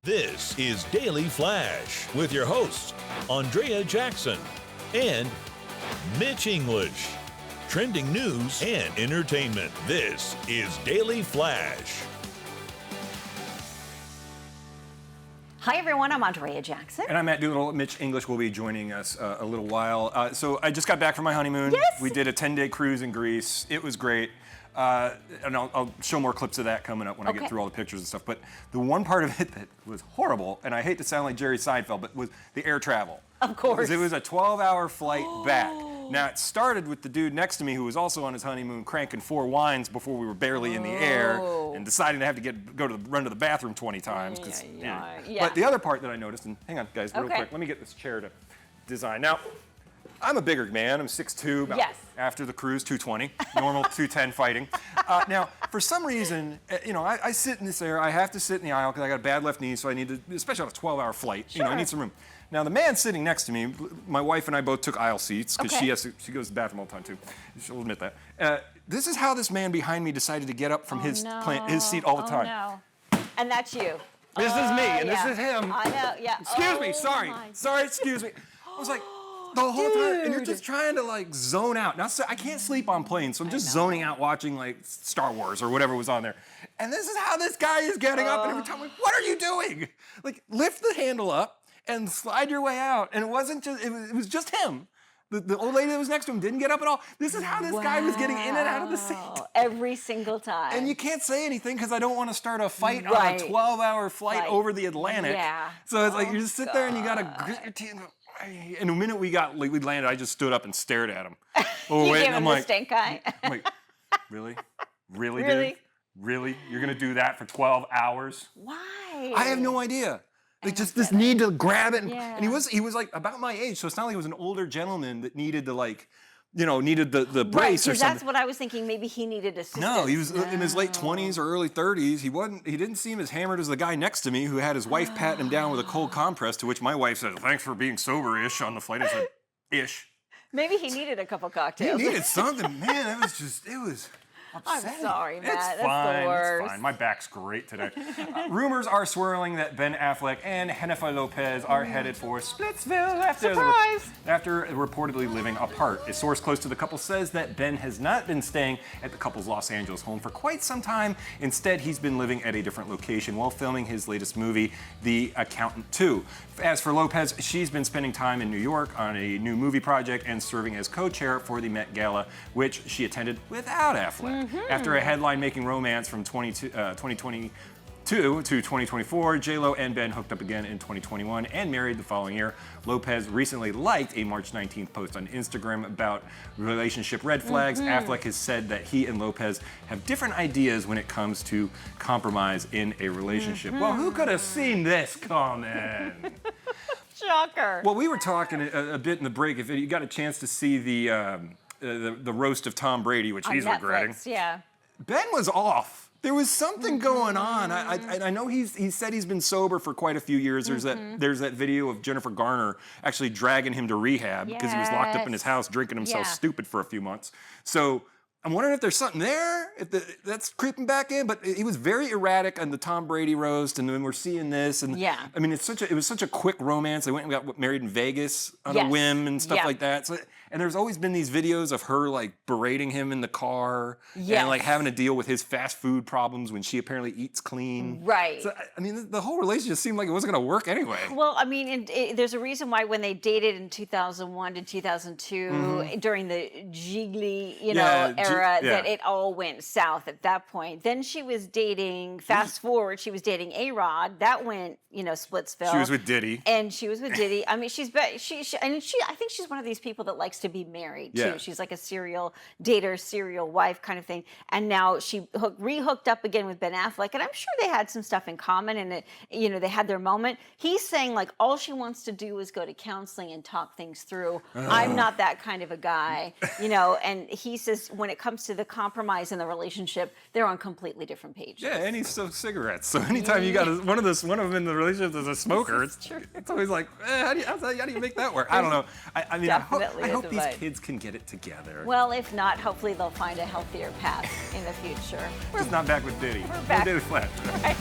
This is Daily Flash with your hosts, Andrea Jackson and Mitch English. Trending news and entertainment. This is Daily Flash. Hi, everyone. I'm Andrea Jackson. And I'm Matt Doolittle. Mitch English will be joining us a little while. So I just got back from my honeymoon. Yes. We did a 10-day cruise in Greece. It was great. And I'll show more clips of that coming up when I get through all the pictures and stuff. But the one part of it that was horrible, and I hate to sound like Jerry Seinfeld, but was the air travel. Of course. It was a 12-hour flight back. Now, it started with the dude next to me who was also on his honeymoon cranking 4 wines before we were barely in the air and deciding to have to run to the bathroom 20 times. But the other part that I noticed, and hang on, guys, real quick, let me get this chair to design. Now, I'm a bigger man. I'm 6'2", about after the cruise, 220, normal 210 fighting. Now, for some reason, I sit in this area. I have to sit in the aisle because I got a bad left knee, so I need to, especially on a 12-hour flight, I need some room. Now, the man sitting next to me, my wife and I both took aisle seats because she goes to the bathroom all the time, too. She'll admit that. This is how this man behind me decided to get up from his seat all the time. No. And that's you. This is me, and this is him. I know, yeah. Excuse me, sorry, excuse me. I was like, the whole time, and you're just trying to zone out. Now, I can't sleep on planes, so I'm just zoning out watching Star Wars or whatever was on there. And this is how this guy is getting up, and every time I'm like, what are you doing? Lift the handle up and slide your way out. And it wasn't just, it was just him. The old lady that was next to him didn't get up at all. This is how this guy was getting in and out of the seat. Every single time. And you can't say anything because I don't want to start a fight on a 12-hour flight over the Atlantic. Yeah. So it's you just sit there and you got to grit your teeth and go, and the minute we landed, I just stood up and stared at him. You gave him the stink eye. I'm like, really? Really, dude? Really? You're going to do that for 12 hours? Why? I have no idea. Just this need to grab it. And he was about my age, so it's not like he was an older gentleman that needed to needed the brace or something. That's what I was thinking. Maybe he needed assistance. No, he was in his late 20s or early 30s. He didn't seem as hammered as the guy next to me who had his wife patting him down with a cold compress, to which my wife said, thanks for being sober-ish on the flight. I said, ish. Maybe he needed a couple cocktails. He needed something. Man, it was upsetting. I'm sorry, Matt. It's That's fine. the worst. It's fine. My back's great today. Rumors are swirling that Ben Affleck and Jennifer Lopez are headed for Splitsville after reportedly living apart. A source close to the couple says that Ben has not been staying at the couple's Los Angeles home for quite some time. Instead, he's been living at a different location while filming his latest movie, The Accountant 2. As for Lopez, she's been spending time in New York on a new movie project and serving as co-chair for the Met Gala, which she attended without Affleck. After a headline-making romance from 2022 to 2024, J-Lo and Ben hooked up again in 2021 and married the following year. Lopez recently liked a March 19th post on Instagram about relationship red flags. Affleck has said that he and Lopez have different ideas when it comes to compromise in a relationship. Well, who could have seen this coming? Shocker. Well, we were talking a bit in the break. If you got a chance to see the roast of Tom Brady, which he's regretting. Ben was off. There was something going on. I know he said he's been sober for quite a few years. There's that video of Jennifer Garner actually dragging him to rehab because he was locked up in his house drinking himself stupid for a few months. So I'm wondering if there's something there, if that's creeping back in. But he was very erratic on the Tom Brady roast, and then we're seeing this. And I mean, it was such a quick romance. They went and got married in Vegas on a whim and stuff like that. So, and there's always been these videos of her berating him in the car and having to deal with his fast food problems when she apparently eats clean. Right. So, I mean, the whole relationship seemed like it wasn't going to work anyway. Well, I mean, there's a reason why when they dated in 2001 to 2002, during the Jiggly, era, that it all went south at that point. Then she was dating, fast forward, she was dating A-Rod. That went, Splitsville. She was with Diddy. And she was with Diddy. I mean, I think she's one of these people that likes to be married too. She's like a serial dater, serial wife kind of thing. And now she re-hooked up again with Ben Affleck, and I'm sure they had some stuff in common, and they had their moment. He's saying all she wants to do is go to counseling and talk things through. I'm not that kind of a guy, And he says when it comes to the compromise in the relationship, they're on completely different pages. Yeah, and he smokes cigarettes. So anytime you got one of them in the relationship is a smoker, it's always like, how do you make that work? I don't know. I mean, I hope these kids can get it together. Well, if not, hopefully they'll find a healthier path in the future. Just not back with Diddy. We're back. Diddy Flash. Right.